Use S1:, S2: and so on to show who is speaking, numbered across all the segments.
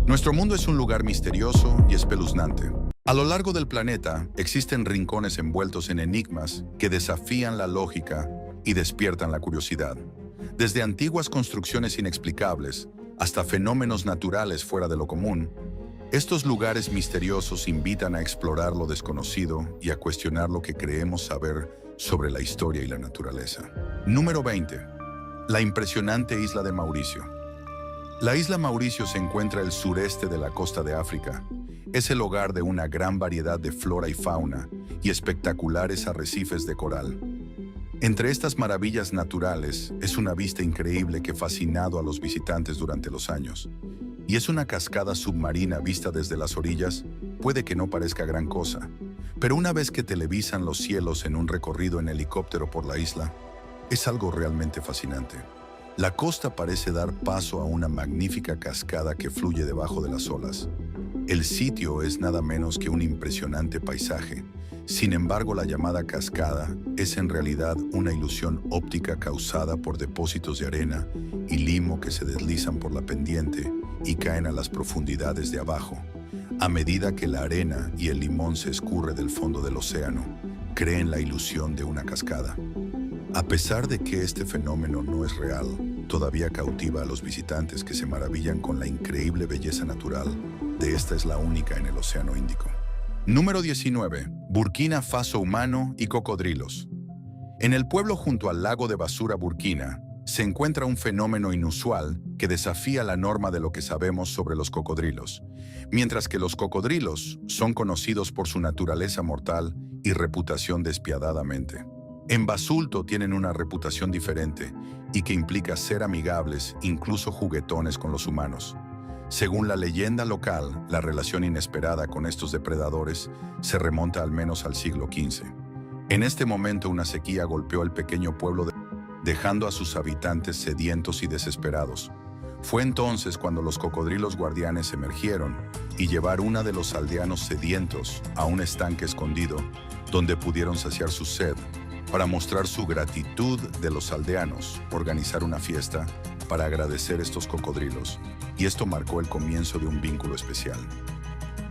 S1: Nuestro mundo es un lugar misterioso y espeluznante. A lo largo del planeta existen rincones envueltos en enigmas que desafían la lógica y despiertan la curiosidad. Desde antiguas construcciones inexplicables hasta fenómenos naturales fuera de lo común, estos lugares misteriosos invitan a explorar lo desconocido y a cuestionar lo que creemos saber sobre la historia y la naturaleza. Número 20. La impresionante isla de Mauricio. La isla Mauricio se encuentra al sureste de la costa de África. Es el hogar de una gran variedad de flora y fauna y espectaculares arrecifes de coral. Entre estas maravillas naturales es una vista increíble que ha fascinado a los visitantes durante los años. Y es una cascada submarina vista desde las orillas, puede que no parezca gran cosa, pero una vez que televisan los cielos en un recorrido en helicóptero por la isla, es algo realmente fascinante. La costa parece dar paso a una magnífica cascada que fluye debajo de las olas. El sitio es nada menos que un impresionante paisaje. Sin embargo, la llamada cascada es en realidad una ilusión óptica causada por depósitos de arena y limo que se deslizan por la pendiente y caen a las profundidades de abajo. A medida que la arena y el limón se escurre del fondo del océano, creen la ilusión de una cascada. A pesar de que este fenómeno no es real, todavía cautiva a los visitantes que se maravillan con la increíble belleza natural de esta isla única en el Océano Índico. Número 19. Burkina Faso humano y cocodrilos. En el pueblo junto al lago de basura Burkina, se encuentra un fenómeno inusual que desafía la norma de lo que sabemos sobre los cocodrilos. Mientras que los cocodrilos son conocidos por su naturaleza mortal y reputación despiadadamente. En Basulto tienen una reputación diferente y que implica ser amigables, incluso juguetones con los humanos. Según la leyenda local, la relación inesperada con estos depredadores se remonta al menos al siglo XV. En este momento una sequía golpeó el pequeño pueblo dejando a sus habitantes sedientos y desesperados. Fue entonces cuando los cocodrilos guardianes emergieron y llevaron a de los aldeanos sedientos a un estanque escondido donde pudieron saciar su sed. Para mostrar su gratitud de los aldeanos, organizar una fiesta para agradecer estos cocodrilos, y esto marcó el comienzo de un vínculo especial.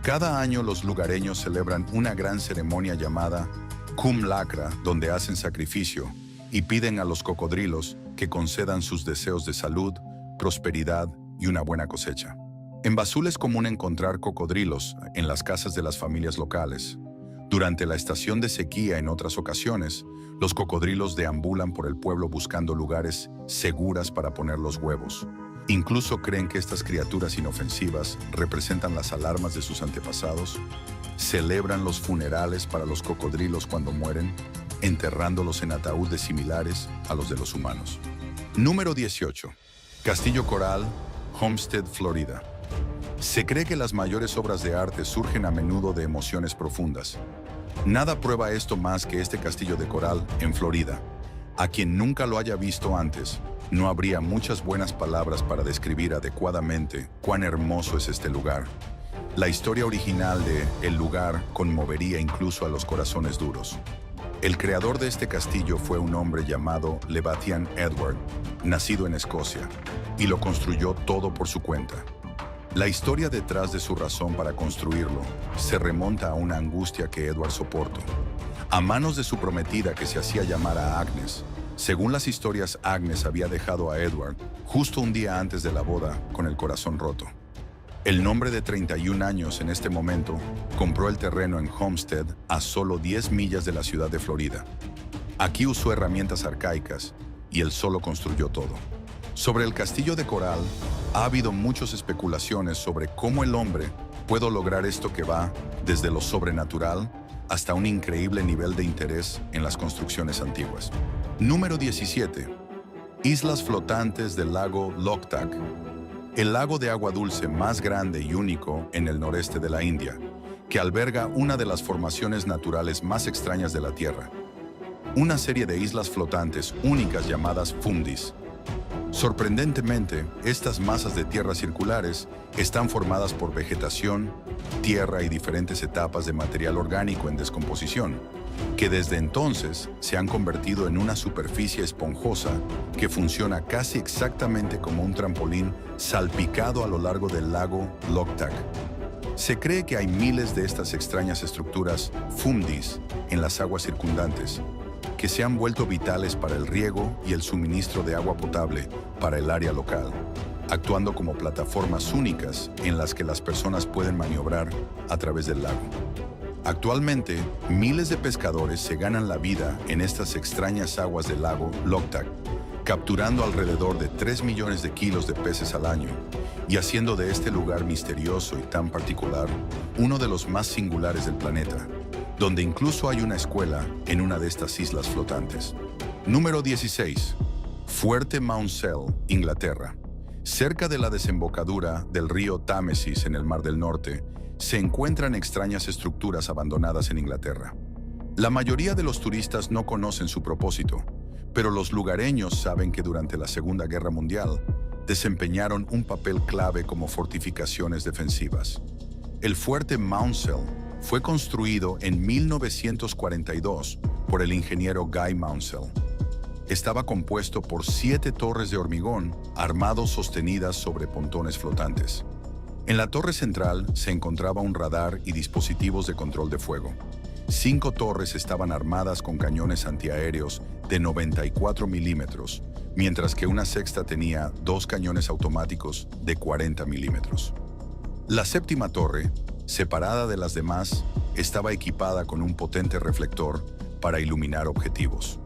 S1: Cada año los lugareños celebran una gran ceremonia llamada Cum Lacra, donde hacen sacrificio y piden a los cocodrilos que concedan sus deseos de salud, prosperidad y una buena cosecha. En Basul es común encontrar cocodrilos en las casas de las familias locales. Durante la estación de sequía en otras ocasiones, los cocodrilos deambulan por el pueblo buscando lugares seguros para poner los huevos. Incluso creen que estas criaturas inofensivas representan las alarmas de sus antepasados. Celebran los funerales para los cocodrilos cuando mueren, enterrándolos en ataúdes similares a los de los humanos. Número 18. Castillo Coral, Homestead, Florida. Se cree que las mayores obras de arte surgen a menudo de emociones profundas. Nada prueba esto más que este castillo de coral en Florida. A quien nunca lo haya visto antes, no habría muchas buenas palabras para describir adecuadamente cuán hermoso es este lugar. La historia original de el lugar conmovería incluso a los corazones duros. El creador de este castillo fue un hombre llamado Levatian Edward, nacido en Escocia, y lo construyó todo por su cuenta. La historia detrás de su razón para construirlo se remonta a una angustia que Edward soportó. A manos de su prometida que se hacía llamar a Agnes. Según las historias, Agnes había dejado a Edward justo un día antes de la boda con el corazón roto. El hombre de 31 años en este momento compró el terreno en Homestead a solo 10 millas de la ciudad de Florida. Aquí usó herramientas arcaicas y él solo construyó todo. Sobre el castillo de coral, ha habido muchas especulaciones sobre cómo el hombre puede lograr esto que va desde lo sobrenatural hasta un increíble nivel de interés en las construcciones antiguas. Número 17. Islas flotantes del lago Loktak. El lago de agua dulce más grande y único en el noreste de la India, que alberga una de las formaciones naturales más extrañas de la Tierra. Una serie de islas flotantes únicas llamadas Fundis. Sorprendentemente, estas masas de tierra circulares están formadas por vegetación, tierra y diferentes etapas de material orgánico en descomposición, que desde entonces se han convertido en una superficie esponjosa que funciona casi exactamente como un trampolín salpicado a lo largo del lago Loktak. Se cree que hay miles de estas extrañas estructuras fundis en las aguas circundantes, que se han vuelto vitales para el riego y el suministro de agua potable para el área local, actuando como plataformas únicas en las que las personas pueden maniobrar a través del lago. Actualmente, miles de pescadores se ganan la vida en estas extrañas aguas del lago Loktak, capturando alrededor de 3 millones de kilos de peces al año y haciendo de este lugar misterioso y tan particular uno de los más singulares del planeta, donde incluso hay una escuela en una de estas islas flotantes. Número 16. Fuerte Maunsell, Inglaterra. Cerca de la desembocadura del río Támesis en el Mar del Norte, se encuentran extrañas estructuras abandonadas en Inglaterra. La mayoría de los turistas no conocen su propósito, pero los lugareños saben que durante la Segunda Guerra Mundial desempeñaron un papel clave como fortificaciones defensivas. El fuerte Maunsell fue construido en 1942 por el ingeniero Guy Maunsell. Estaba compuesto por 7 torres de hormigón armados sostenidas sobre pontones flotantes. En la torre central se encontraba un radar y dispositivos de control de fuego. 5 torres estaban armadas con cañones antiaéreos de 94 milímetros, mientras que una sexta tenía 2 cañones automáticos de 40 milímetros. La séptima torre, separada de las demás, estaba equipada con un potente reflector para iluminar objetivos.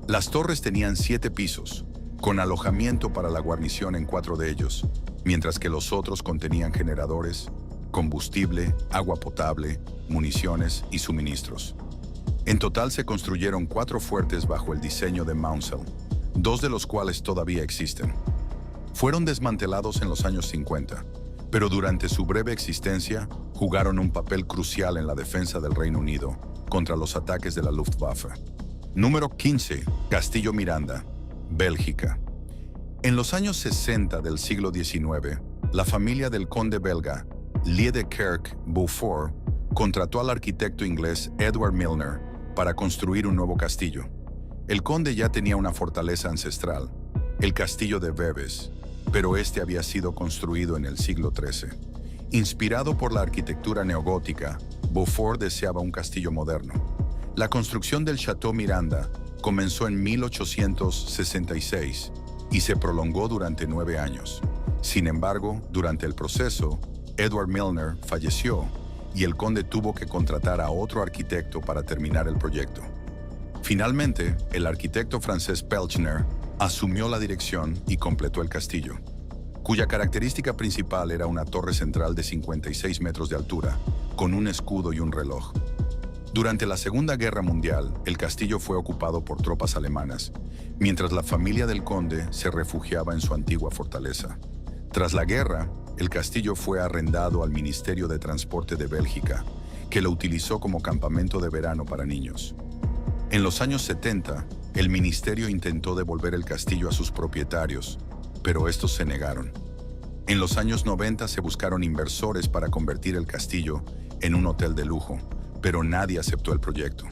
S1: Las torres tenían 7 pisos, con alojamiento para la guarnición en 4 de ellos, mientras que los otros contenían generadores, combustible, agua potable, municiones y suministros. En total se construyeron 4 fuertes bajo el diseño de Maunsell, 2 de los cuales todavía existen. Fueron desmantelados en los años 50, pero durante su breve existencia jugaron un papel crucial en la defensa del Reino Unido contra los ataques de la Luftwaffe. Número 15. Castillo Miranda, Bélgica. En los años 60 del siglo XIX, la familia del conde belga Liedekerk Beaufort contrató al arquitecto inglés Edward Milner para construir un nuevo castillo. El conde ya tenía una fortaleza ancestral, el castillo de Vevey, pero este había sido construido en el siglo XIII. Inspirado por la arquitectura neogótica, Beaufort deseaba un castillo moderno. La construcción del Château Miranda comenzó en 1866 y se prolongó durante 9 años. Sin embargo, durante el proceso, Edward Milner falleció y el conde tuvo que contratar a otro arquitecto para terminar el proyecto. Finalmente, el arquitecto francés Pelchner asumió la dirección y completó el castillo, cuya característica principal era una torre central de 56 metros de altura, con un escudo y un reloj. Durante la Segunda Guerra Mundial, el castillo fue ocupado por tropas alemanas, mientras la familia del conde se refugiaba en su antigua fortaleza. Tras la guerra, el castillo fue arrendado al Ministerio de Transporte de Bélgica, que lo utilizó como campamento de verano para niños. En los años 70, el ministerio intentó devolver el castillo a sus propietarios, pero estos se negaron. En los años 90 se buscaron inversores para convertir el castillo en un hotel de lujo, pero nadie aceptó el proyecto.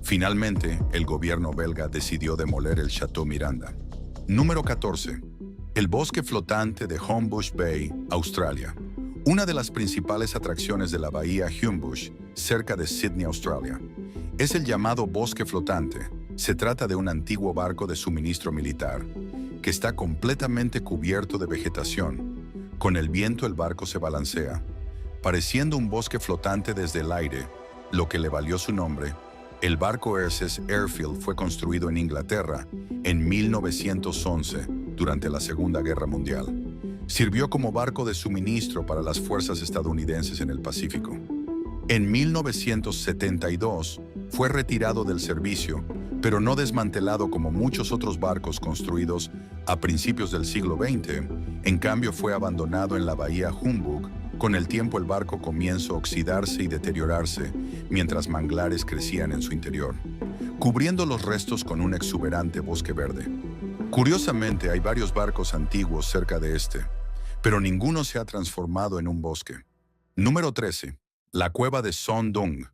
S1: Finalmente, el gobierno belga decidió demoler el Château Miranda. Número 14. El bosque flotante de Homebush Bay, Australia. Una de las principales atracciones de la bahía Homebush, cerca de Sydney, Australia, es el llamado bosque flotante. Se trata de un antiguo barco de suministro militar, que está completamente cubierto de vegetación. Con el viento el barco se balancea, pareciendo un bosque flotante desde el aire, lo que le valió su nombre. El barco RSS Airfield fue construido en Inglaterra en 1911 durante la Segunda Guerra Mundial. Sirvió como barco de suministro para las fuerzas estadounidenses en el Pacífico. En 1972 fue retirado del servicio, pero no desmantelado como muchos otros barcos construidos a principios del siglo XX. En cambio, fue abandonado en la bahía Humbug. Con el tiempo el barco comienza a oxidarse y deteriorarse, mientras manglares crecían en su interior, cubriendo los restos con un exuberante bosque verde. Curiosamente, hay varios barcos antiguos cerca de este, pero ninguno se ha transformado en un bosque. Número 13. La cueva de Son Doong.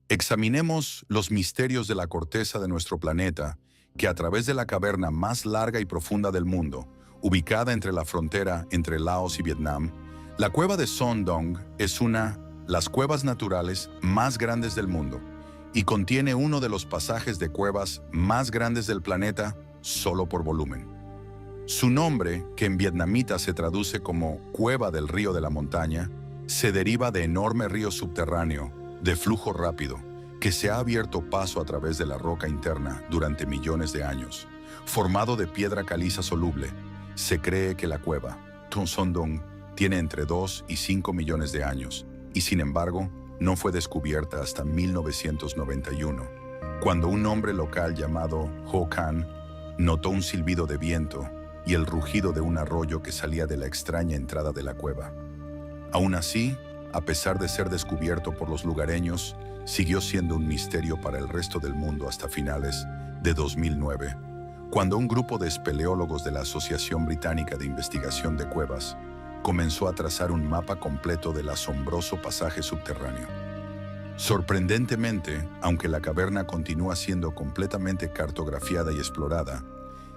S1: Examinemos los misterios de la corteza de nuestro planeta, que a través de la caverna más larga y profunda del mundo, ubicada entre la frontera entre Laos y Vietnam, la cueva de Son Doong es una de las cuevas naturales más grandes del mundo y contiene uno de los pasajes de cuevas más grandes del planeta solo por volumen. Su nombre, que en vietnamita se traduce como Cueva del Río de la Montaña, se deriva de enorme río subterráneo de flujo rápido que se ha abierto paso a través de la roca interna durante millones de años. Formado de piedra caliza soluble, se cree que la cueva, Ton Son Doong, tiene entre 2 y 5 millones de años y sin embargo no fue descubierta hasta 1991, cuando un hombre local llamado Ho Kan notó un silbido de viento y el rugido de un arroyo que salía de la extraña entrada de la cueva. Aún así, a pesar de ser descubierto por los lugareños, siguió siendo un misterio para el resto del mundo hasta finales de 2009, cuando un grupo de espeleólogos de la Asociación Británica de Investigación de Cuevas comenzó a trazar un mapa completo del asombroso pasaje subterráneo. Sorprendentemente, aunque la caverna continúa siendo completamente cartografiada y explorada,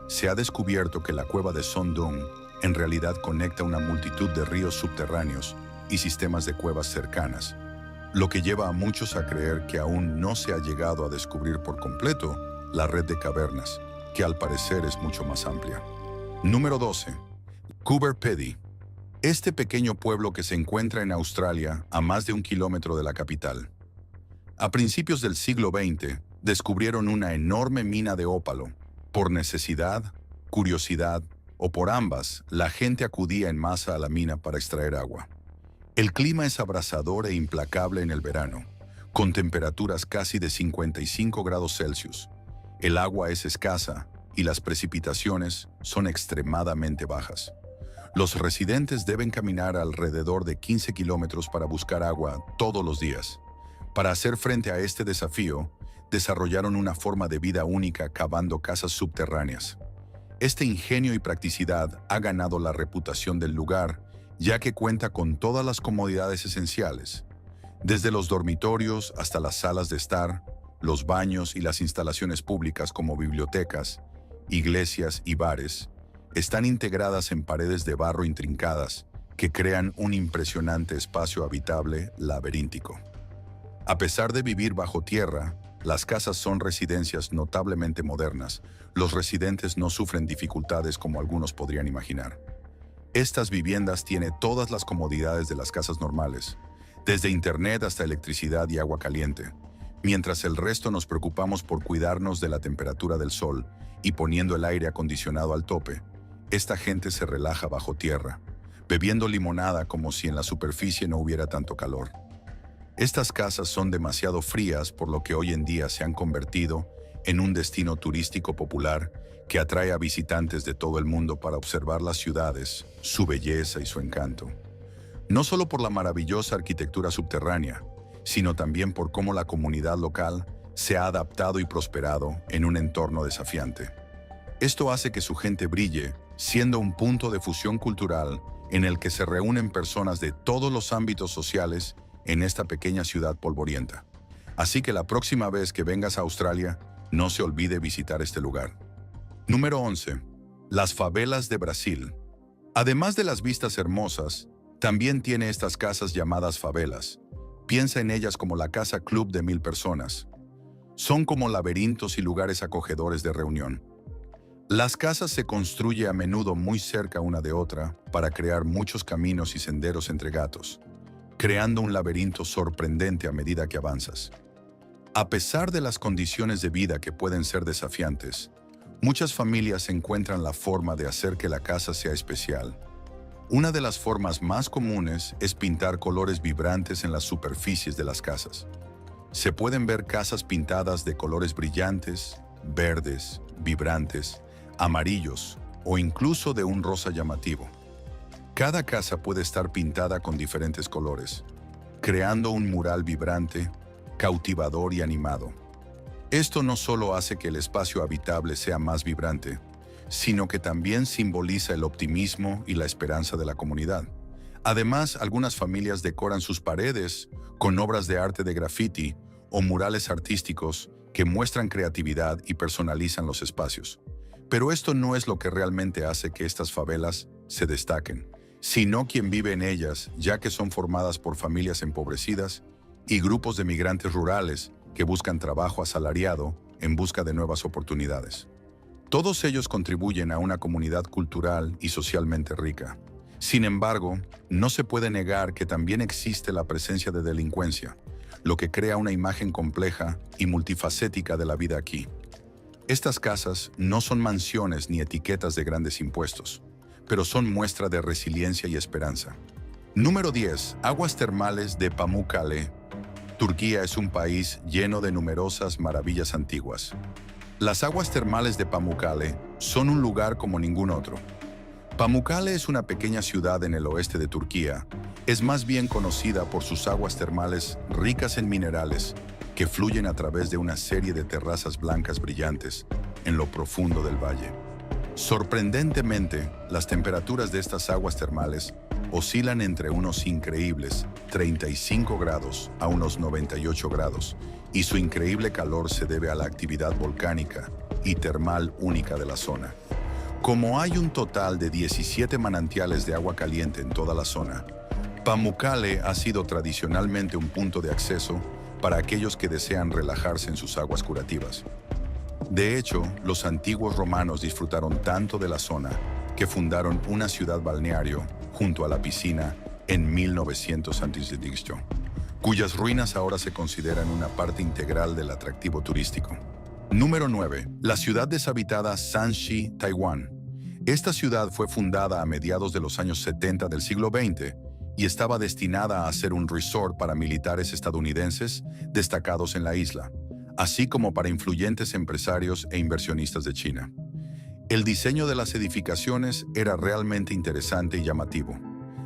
S1: se ha descubierto que la cueva de Son Doong en realidad conecta una multitud de ríos subterráneos y sistemas de cuevas cercanas, lo que lleva a muchos a creer que aún no se ha llegado a descubrir por completo la red de cavernas, que al parecer es mucho más amplia. Número 12. Coober Pedy. Este pequeño pueblo que se encuentra en Australia a más de 1 kilómetro de la capital. A principios del siglo XX, descubrieron una enorme mina de ópalo. Por necesidad, curiosidad o por ambas, la gente acudía en masa a la mina para extraer agua. El clima es abrasador e implacable en el verano, con temperaturas casi de 55 grados Celsius. El agua es escasa y las precipitaciones son extremadamente bajas. Los residentes deben caminar alrededor de 15 kilómetros para buscar agua todos los días. Para hacer frente a este desafío, desarrollaron una forma de vida única cavando casas subterráneas. Este ingenio y practicidad ha ganado la reputación del lugar, ya que cuenta con todas las comodidades esenciales, desde los dormitorios hasta las salas de estar, los baños y las instalaciones públicas como bibliotecas, iglesias y bares, están integradas en paredes de barro intrincadas que crean un impresionante espacio habitable laberíntico. A pesar de vivir bajo tierra, las casas son residencias notablemente modernas. Los residentes no sufren dificultades como algunos podrían imaginar. Estas viviendas tienen todas las comodidades de las casas normales, desde internet hasta electricidad y agua caliente, mientras el resto nos preocupamos por cuidarnos de la temperatura del sol y poniendo el aire acondicionado al tope. Esta gente se relaja bajo tierra, bebiendo limonada como si en la superficie no hubiera tanto calor. Estas casas son demasiado frías, por lo que hoy en día se han convertido en un destino turístico popular que atrae a visitantes de todo el mundo para observar las ciudades, su belleza y su encanto. No solo por la maravillosa arquitectura subterránea, sino también por cómo la comunidad local se ha adaptado y prosperado en un entorno desafiante. Esto hace que su gente brille, siendo un punto de fusión cultural en el que se reúnen personas de todos los ámbitos sociales en esta pequeña ciudad polvorienta. Así que la próxima vez que vengas a Australia, no se olvide visitar este lugar. Número 11. Las favelas de Brasil. Además de las vistas hermosas, también tiene estas casas llamadas favelas. Piensa en ellas como la casa club de 1000 personas. Son como laberintos y lugares acogedores de reunión. Las casas se construyen a menudo muy cerca una de otra para crear muchos caminos y senderos entre gatos, creando un laberinto sorprendente a medida que avanzas. A pesar de las condiciones de vida que pueden ser desafiantes, muchas familias encuentran la forma de hacer que la casa sea especial. Una de las formas más comunes es pintar colores vibrantes en las superficies de las casas. Se pueden ver casas pintadas de colores brillantes, verdes, vibrantes, amarillos o incluso de un rosa llamativo. Cada casa puede estar pintada con diferentes colores, creando un mural vibrante, cautivador y animado. Esto no solo hace que el espacio habitable sea más vibrante, sino que también simboliza el optimismo y la esperanza de la comunidad. Además, algunas familias decoran sus paredes con obras de arte de graffiti o murales artísticos que muestran creatividad y personalizan los espacios. Pero esto no es lo que realmente hace que estas favelas se destaquen, sino quien vive en ellas, ya que son formadas por familias empobrecidas y grupos de migrantes rurales que buscan trabajo asalariado en busca de nuevas oportunidades. Todos ellos contribuyen a una comunidad cultural y socialmente rica. Sin embargo, no se puede negar que también existe la presencia de delincuencia, lo que crea una imagen compleja y multifacética de la vida aquí. Estas casas no son mansiones ni etiquetas de grandes impuestos, pero son muestra de resiliencia y esperanza. Número 10. Aguas termales de Pamukkale. Turquía es un país lleno de numerosas maravillas antiguas. Las aguas termales de Pamukkale son un lugar como ningún otro. Pamukkale es una pequeña ciudad en el oeste de Turquía. Es más bien conocida por sus aguas termales ricas en minerales que fluyen a través de una serie de terrazas blancas brillantes en lo profundo del valle. Sorprendentemente, las temperaturas de estas aguas termales oscilan entre unos increíbles 35 grados a unos 98 grados, y su increíble calor se debe a la actividad volcánica y termal única de la zona. Como hay un total de 17 manantiales de agua caliente en toda la zona, Pamukkale ha sido tradicionalmente un punto de acceso para aquellos que desean relajarse en sus aguas curativas. De hecho, los antiguos romanos disfrutaron tanto de la zona que fundaron una ciudad balneario junto a la piscina en 1900 a.C., cuyas ruinas ahora se consideran una parte integral del atractivo turístico. Número 9. La ciudad deshabitada Shanxi, Taiwán. Esta ciudad fue fundada a mediados de los años 70 del siglo XX y estaba destinada a ser un resort para militares estadounidenses destacados en la isla, así como para influyentes empresarios e inversionistas de China. El diseño de las edificaciones era realmente interesante y llamativo.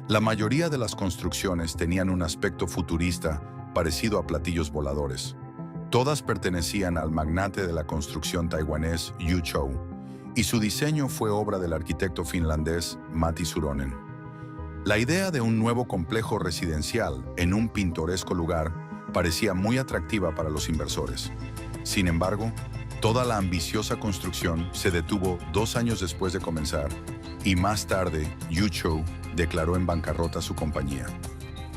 S1: La mayoría de las construcciones tenían un aspecto futurista parecido a platillos voladores. Todas pertenecían al magnate de la construcción taiwanés Yu Chou, y su diseño fue obra del arquitecto finlandés Matti Suronen. La idea de un nuevo complejo residencial en un pintoresco lugar parecía muy atractiva para los inversores. Sin embargo, toda la ambiciosa construcción se detuvo 2 años después de comenzar, y más tarde Yu Chou declaró en bancarrota su compañía.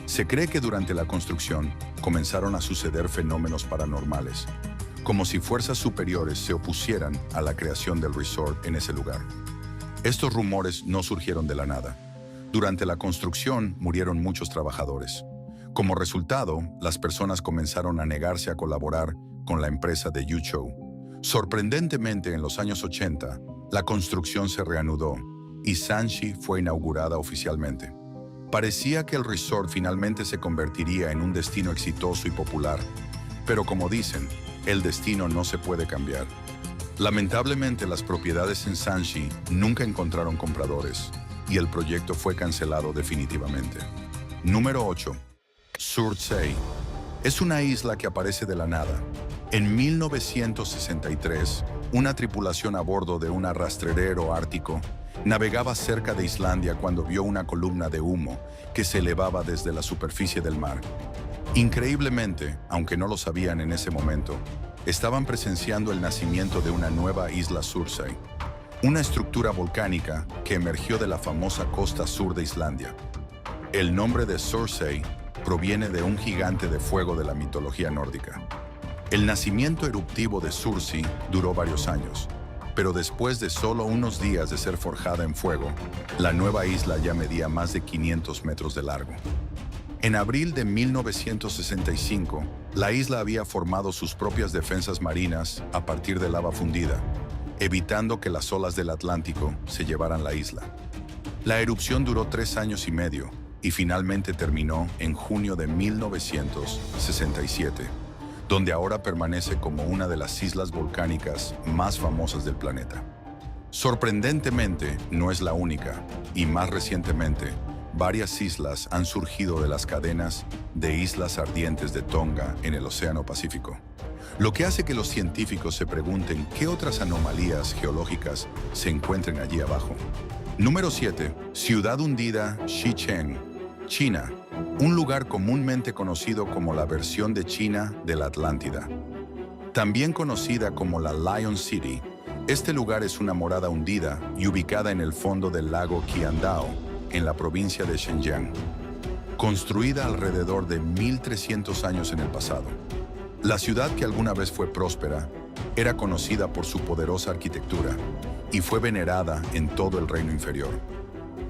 S1: Se cree que durante la construcción comenzaron a suceder fenómenos paranormales, como si fuerzas superiores se opusieran a la creación del resort en ese lugar. Estos rumores no surgieron de la nada. Durante la construcción murieron muchos trabajadores. Como resultado, las personas comenzaron a negarse a colaborar con la empresa de Yu Chou. Sorprendentemente, en los años 80, la construcción se reanudó y Shanxi fue inaugurada oficialmente. Parecía que el resort finalmente se convertiría en un destino exitoso y popular, pero como dicen, el destino no se puede cambiar. Lamentablemente, las propiedades en Shanxi nunca encontraron compradores y el proyecto fue cancelado definitivamente. Número 8. Surtsey. Es una isla que aparece de la nada. En 1963, una tripulación a bordo de un rastrerero ártico navegaba cerca de Islandia cuando vio una columna de humo que se elevaba desde la superficie del mar. Increíblemente, aunque no lo sabían en ese momento, estaban presenciando el nacimiento de una nueva isla Surtsey, una estructura volcánica que emergió de la famosa costa sur de Islandia. El nombre de Surtsey proviene de un gigante de fuego de la mitología nórdica. El nacimiento eruptivo de Surtsey duró varios años, pero después de solo unos días de ser forjada en fuego, la nueva isla ya medía más de 500 metros de largo. En abril de 1965, la isla había formado sus propias defensas marinas a partir de lava fundida, evitando que las olas del Atlántico se llevaran la isla. La erupción duró 3 años y medio y finalmente terminó en junio de 1967, donde ahora permanece como una de las islas volcánicas más famosas del planeta. Sorprendentemente, no es la única, y más recientemente, varias islas han surgido de las cadenas de islas ardientes de Tonga en el Océano Pacífico, lo que hace que los científicos se pregunten qué otras anomalías geológicas se encuentren allí abajo. Número 7. Ciudad hundida Xicheng. China, un lugar comúnmente conocido como la versión de China de la Atlántida. También conocida como la Lion City, este lugar es una morada hundida y ubicada en el fondo del lago Qiandao, en la provincia de Zhejiang. Construida alrededor de 1300 años en el pasado. La ciudad, que alguna vez fue próspera, era conocida por su poderosa arquitectura y fue venerada en todo el reino inferior.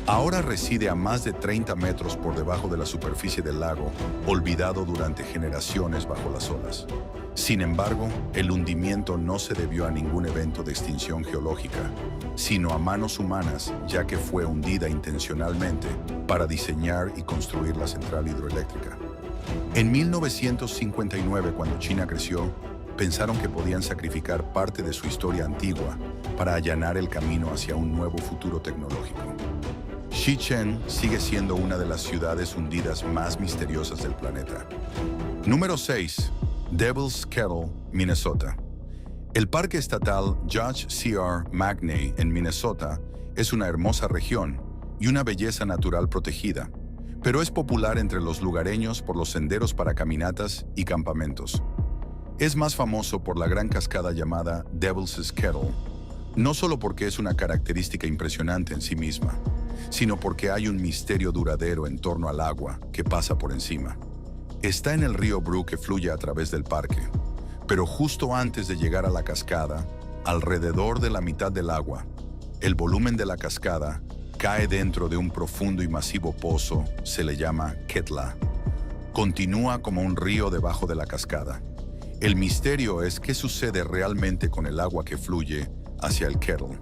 S1: Ahora reside a más de 30 metros por debajo de la superficie del lago, olvidado durante generaciones bajo las olas. Sin embargo, el hundimiento no se debió a ningún evento de extinción geológica, sino a manos humanas, ya que fue hundida intencionalmente para diseñar y construir la central hidroeléctrica. En 1959, cuando China creció, pensaron que podían sacrificar parte de su historia antigua para allanar el camino hacia un nuevo futuro tecnológico. Xicheng sigue siendo una de las ciudades hundidas más misteriosas del planeta. Número 6. Devil's Kettle, Minnesota. El Parque Estatal Judge C.R. McNay en Minnesota es una hermosa región y una belleza natural protegida, pero es popular entre los lugareños por los senderos para caminatas y campamentos. Es más famoso por la gran cascada llamada Devil's Kettle, no solo porque es una característica impresionante en sí misma, sino porque hay un misterio duradero en torno al agua que pasa por encima. Está en el río Bru, que fluye a través del parque, pero justo antes de llegar a la cascada, alrededor de la mitad del agua, el volumen de la cascada cae dentro de un profundo y masivo pozo, se le llama Ketla. Continúa como un río debajo de la cascada. El misterio es qué sucede realmente con el agua que fluye hacia el Kettle.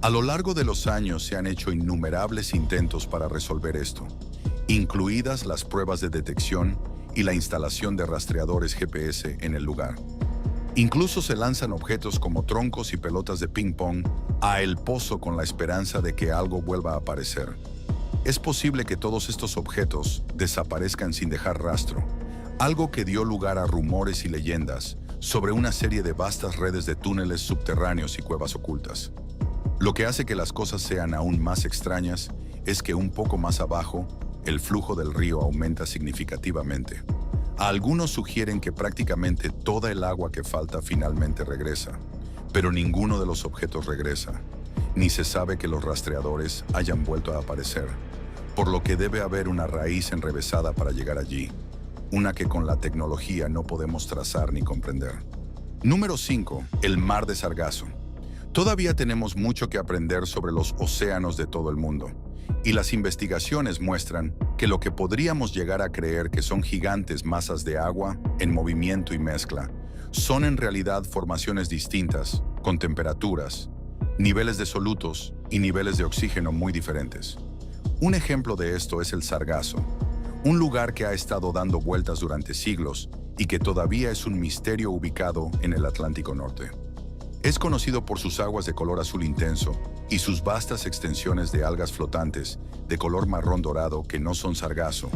S1: A lo largo de los años se han hecho innumerables intentos para resolver esto, incluidas las pruebas de detección y la instalación de rastreadores GPS en el lugar. Incluso se lanzan objetos como troncos y pelotas de ping-pong a el pozo con la esperanza de que algo vuelva a aparecer. Es posible que todos estos objetos desaparezcan sin dejar rastro, algo que dio lugar a rumores y leyendas sobre una serie de vastas redes de túneles subterráneos y cuevas ocultas. Lo que hace que las cosas sean aún más extrañas es que un poco más abajo, el flujo del río aumenta significativamente. Algunos sugieren que prácticamente toda el agua que falta finalmente regresa, pero ninguno de los objetos regresa, ni se sabe que los rastreadores hayan vuelto a aparecer, por lo que debe haber una raíz enrevesada para llegar allí, una que con la tecnología no podemos trazar ni comprender. Número 5. El Mar de Sargazo. Todavía tenemos mucho que aprender sobre los océanos de todo el mundo, y las investigaciones muestran que lo que podríamos llegar a creer que son gigantes masas de agua en movimiento y mezcla, son en realidad formaciones distintas, con temperaturas, niveles de solutos y niveles de oxígeno muy diferentes. Un ejemplo de esto es el Sargazo, un lugar que ha estado dando vueltas durante siglos y que todavía es un misterio ubicado en el Atlántico Norte. Es conocido por sus aguas de color azul intenso y sus vastas extensiones de algas flotantes de color marrón dorado que no son sargazo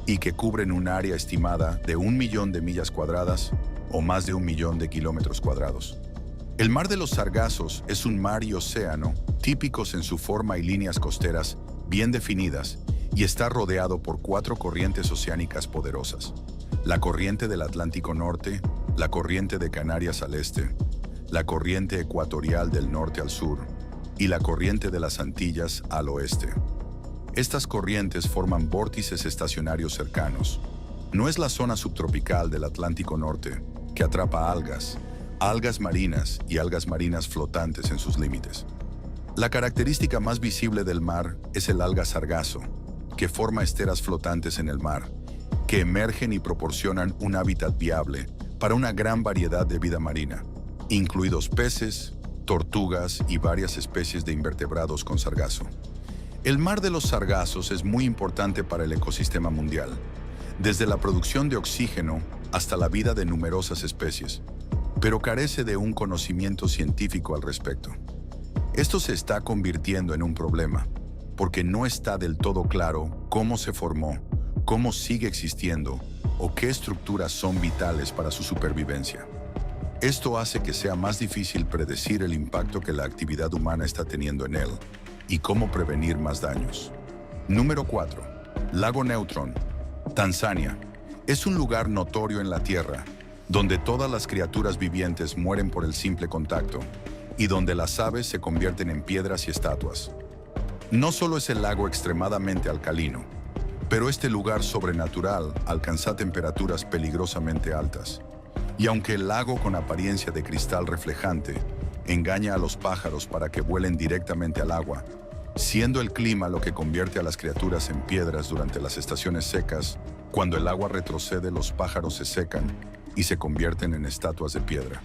S1: y que cubren un área estimada de 1 millón de millas cuadradas o más de 1 millón de kilómetros cuadrados. El Mar de los Sargazos es un mar y océano típicos en su forma y líneas costeras bien definidas y está rodeado por 4 corrientes oceánicas poderosas: la corriente del Atlántico Norte, la corriente de Canarias al este, la corriente ecuatorial del norte al sur y la corriente de las Antillas al oeste. Estas corrientes forman vórtices estacionarios cercanos. No es la zona subtropical del Atlántico Norte, que atrapa algas marinas y algas marinas flotantes en sus límites. La característica más visible del mar es el alga sargazo, que forma esteras flotantes en el mar, que emergen y proporcionan un hábitat viable para una gran variedad de vida marina, incluidos peces, tortugas y varias especies de invertebrados con sargazo. El Mar de los Sargazos es muy importante para el ecosistema mundial, desde la producción de oxígeno hasta la vida de numerosas especies, pero carece de un conocimiento científico al respecto. Esto se está convirtiendo en un problema, porque no está del todo claro cómo se formó, cómo sigue existiendo o qué estructuras son vitales para su supervivencia. Esto hace que sea más difícil predecir el impacto que la actividad humana está teniendo en él y cómo prevenir más daños. Número 4. Lago Neutron, Tanzania, es un lugar notorio en la Tierra, donde todas las criaturas vivientes mueren por el simple contacto y donde las aves se convierten en piedras y estatuas. No solo es el lago extremadamente alcalino, pero este lugar sobrenatural alcanza temperaturas peligrosamente altas. Y aunque el lago con apariencia de cristal reflejante engaña a los pájaros para que vuelen directamente al agua, siendo el clima lo que convierte a las criaturas en piedras durante las estaciones secas, cuando el agua retrocede, los pájaros se secan y se convierten en estatuas de piedra.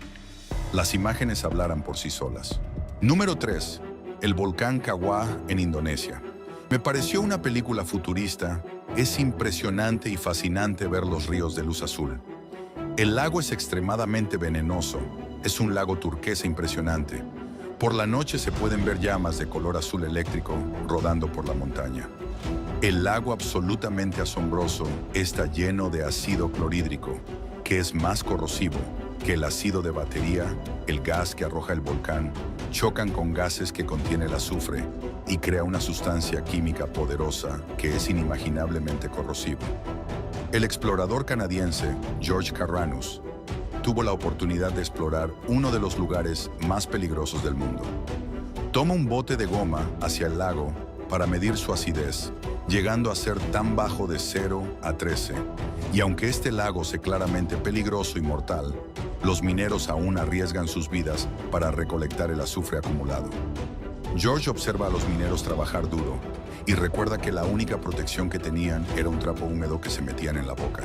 S1: Las imágenes hablarán por sí solas. Número 3. El volcán Kawah en Indonesia. Me pareció una película futurista. Es impresionante y fascinante ver los ríos de luz azul. El lago es extremadamente venenoso. Es un lago turquesa impresionante. Por la noche se pueden ver llamas de color azul eléctrico rodando por la montaña. El lago, absolutamente asombroso, está lleno de ácido clorhídrico, que es más corrosivo que el ácido de batería. El gas que arroja el volcán chocan con gases que contiene el azufre y crea una sustancia química poderosa que es inimaginablemente corrosiva. El explorador canadiense George Carranus tuvo la oportunidad de explorar uno de los lugares más peligrosos del mundo. Toma un bote de goma hacia el lago para medir su acidez, llegando a ser tan bajo de 0 a 13. Y aunque este lago es claramente peligroso y mortal, los mineros aún arriesgan sus vidas para recolectar el azufre acumulado. George observa a los mineros trabajar duro y recuerda que la única protección que tenían era un trapo húmedo que se metían en la boca.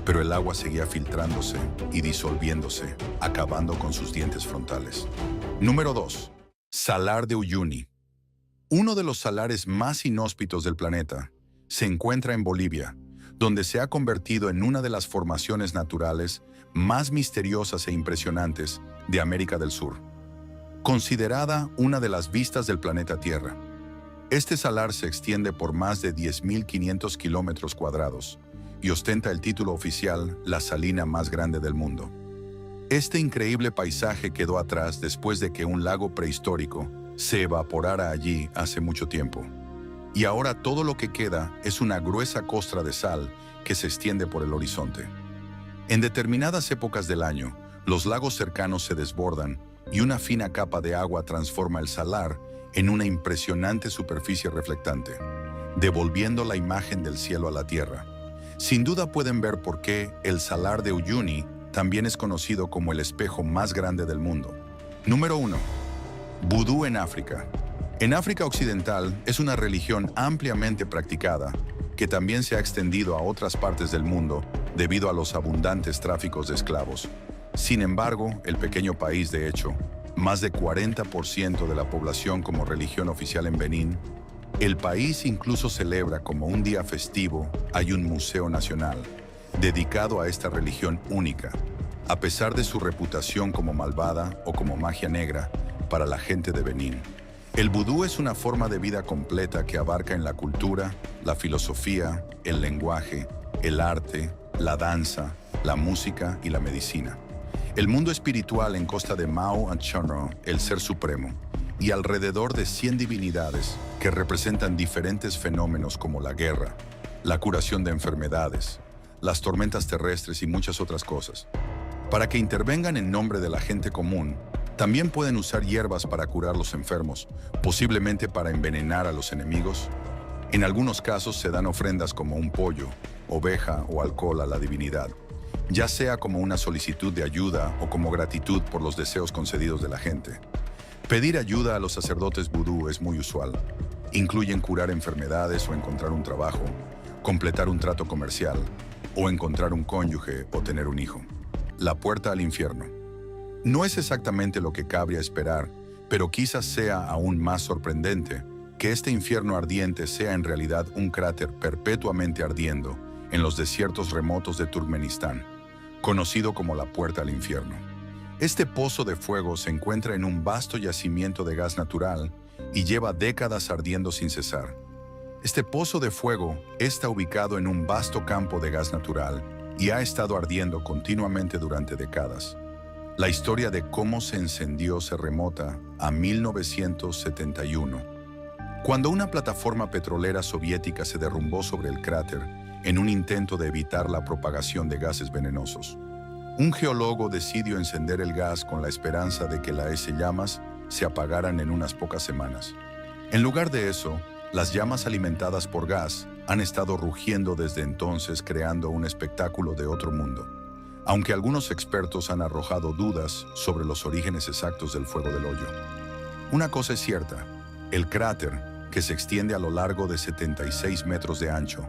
S1: Pero el agua seguía filtrándose y disolviéndose, acabando con sus dientes frontales. Número 2. Salar de Uyuni. Uno de los salares más inhóspitos del planeta se encuentra en Bolivia, donde se ha convertido en una de las formaciones naturales más misteriosas e impresionantes de América del Sur. Considerada una de las vistas del planeta Tierra, este salar se extiende por más de 10.500 kilómetros cuadrados y ostenta el título oficial la salina más grande del mundo. Este increíble paisaje quedó atrás después de que un lago prehistórico se evaporara allí hace mucho tiempo. Y ahora todo lo que queda es una gruesa costra de sal que se extiende por el horizonte. En determinadas épocas del año, los lagos cercanos se desbordan y una fina capa de agua transforma el salar en una impresionante superficie reflectante, devolviendo la imagen del cielo a la tierra. Sin duda pueden ver por qué el Salar de Uyuni también es conocido como el espejo más grande del mundo. Número 1. Vudú en África. En África Occidental es una religión ampliamente practicada que también se ha extendido a otras partes del mundo debido a los abundantes tráficos de esclavos. Sin embargo, el pequeño país, de hecho, más de 40% de la población como religión oficial en Benín, el país incluso celebra como un día festivo, hay un museo nacional dedicado a esta religión única, a pesar de su reputación como malvada o como magia negra para la gente de Benín. El vudú es una forma de vida completa que abarca en la cultura, la filosofía, el lenguaje, el arte, la danza, la música y la medicina. El mundo espiritual en costa de Mao Anchono, el Ser Supremo, y alrededor de 100 divinidades que representan diferentes fenómenos como la guerra, la curación de enfermedades, las tormentas terrestres y muchas otras cosas. Para que intervengan en nombre de la gente común, también pueden usar hierbas para curar a los enfermos, posiblemente para envenenar a los enemigos. En algunos casos se dan ofrendas como un pollo, oveja o alcohol a la divinidad, ya sea como una solicitud de ayuda o como gratitud por los deseos concedidos de la gente. Pedir ayuda a los sacerdotes vudú es muy usual. Incluyen curar enfermedades o encontrar un trabajo, completar un trato comercial, o encontrar un cónyuge o tener un hijo. La puerta al infierno. No es exactamente lo que cabría esperar, pero quizás sea aún más sorprendente que este infierno ardiente sea en realidad un cráter perpetuamente ardiendo en los desiertos remotos de Turkmenistán, conocido como la puerta al infierno. Este pozo de fuego se encuentra en un vasto yacimiento de gas natural y lleva décadas ardiendo sin cesar. Este pozo de fuego está ubicado en un vasto campo de gas natural y ha estado ardiendo continuamente durante décadas. La historia de cómo se encendió se remota a 1971. Cuando una plataforma petrolera soviética se derrumbó sobre el cráter en un intento de evitar la propagación de gases venenosos, un geólogo decidió encender el gas con la esperanza de que las llamas se apagaran en unas pocas semanas. En lugar de eso, las llamas alimentadas por gas han estado rugiendo desde entonces, creando un espectáculo de otro mundo. Aunque algunos expertos han arrojado dudas sobre los orígenes exactos del fuego del hoyo. Una cosa es cierta, el cráter, que se extiende a lo largo de 76 metros de ancho,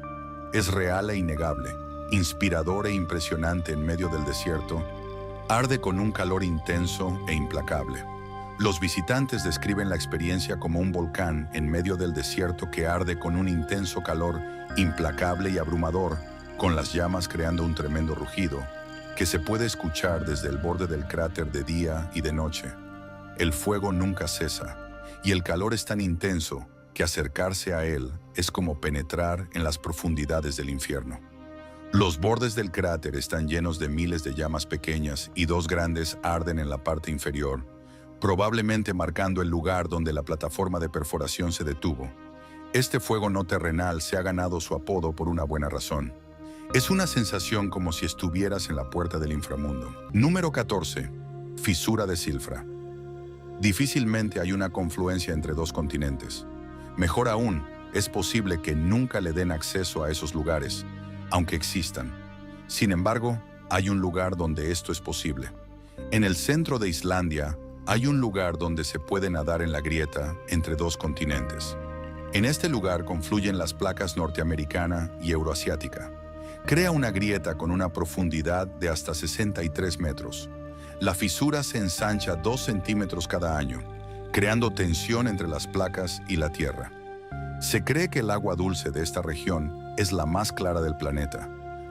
S1: es real e innegable, inspirador e impresionante en medio del desierto, arde con un calor intenso e implacable. Los visitantes describen la experiencia como un volcán en medio del desierto que arde con un intenso calor implacable y abrumador, con las llamas creando un tremendo rugido, que se puede escuchar desde el borde del cráter de día y de noche. El fuego nunca cesa, y el calor es tan intenso que acercarse a él es como penetrar en las profundidades del infierno. Los bordes del cráter están llenos de miles de llamas pequeñas y dos grandes arden en la parte inferior, probablemente marcando el lugar donde la plataforma de perforación se detuvo. Este fuego no terrenal se ha ganado su apodo por una buena razón. Es una sensación como si estuvieras en la puerta del inframundo. Número 14. Fisura de Silfra. Difícilmente hay una confluencia entre dos continentes. Mejor aún, es posible que nunca le den acceso a esos lugares, aunque existan. Sin embargo, hay un lugar donde esto es posible. En el centro de Islandia, hay un lugar donde se puede nadar en la grieta entre dos continentes. En este lugar confluyen las placas norteamericana y euroasiática. Crea una grieta con una profundidad de hasta 63 metros. La fisura se ensancha 2 centímetros cada año, creando tensión entre las placas y la tierra. Se cree que el agua dulce de esta región es la más clara del planeta,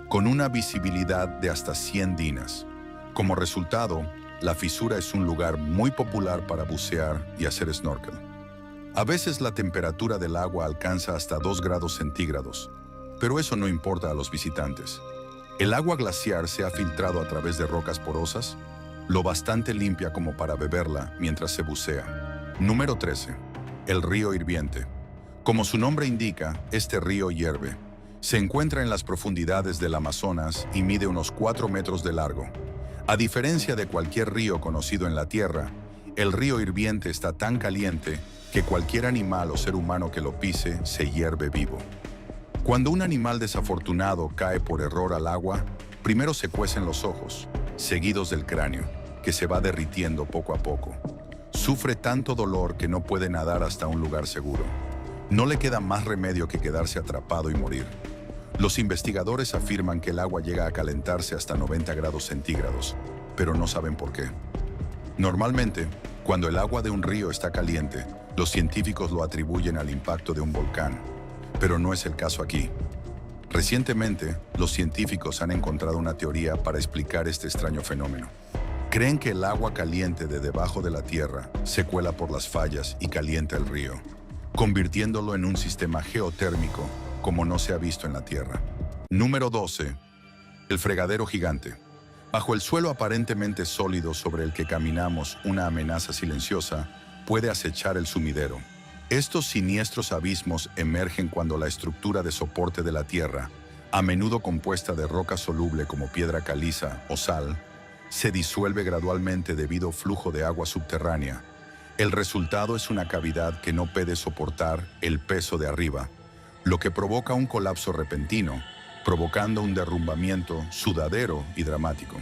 S1: con una visibilidad de hasta 100 dinas. Como resultado, la fisura es un lugar muy popular para bucear y hacer snorkel. A veces la temperatura del agua alcanza hasta 2 grados centígrados, pero eso no importa a los visitantes. El agua glaciar se ha filtrado a través de rocas porosas, lo bastante limpia como para beberla mientras se bucea. Número 13. El río hirviente. Como su nombre indica, este río hierve. Se encuentra en las profundidades del Amazonas y mide unos 4 metros de largo. A diferencia de cualquier río conocido en la Tierra, el río hirviente está tan caliente que cualquier animal o ser humano que lo pise se hierve vivo. Cuando un animal desafortunado cae por error al agua, primero se cuecen los ojos, seguidos del cráneo, que se va derritiendo poco a poco. Sufre tanto dolor que no puede nadar hasta un lugar seguro. No le queda más remedio que quedarse atrapado y morir. Los investigadores afirman que el agua llega a calentarse hasta 90 grados centígrados, pero no saben por qué. Normalmente, cuando el agua de un río está caliente, los científicos lo atribuyen al impacto de un volcán, pero no es el caso aquí. Recientemente, los científicos han encontrado una teoría para explicar este extraño fenómeno. Creen que el agua caliente de debajo de la tierra se cuela por las fallas y calienta el río, convirtiéndolo en un sistema geotérmico como no se ha visto en la Tierra. Número 12. El fregadero gigante. Bajo el suelo aparentemente sólido sobre el que caminamos, una amenaza silenciosa puede acechar el sumidero. Estos siniestros abismos emergen cuando la estructura de soporte de la Tierra, a menudo compuesta de roca soluble como piedra caliza o sal, se disuelve gradualmente debido al flujo de agua subterránea. El resultado es una cavidad que no puede soportar el peso de arriba, lo que provoca un colapso repentino, provocando un derrumbamiento sudadero y dramático.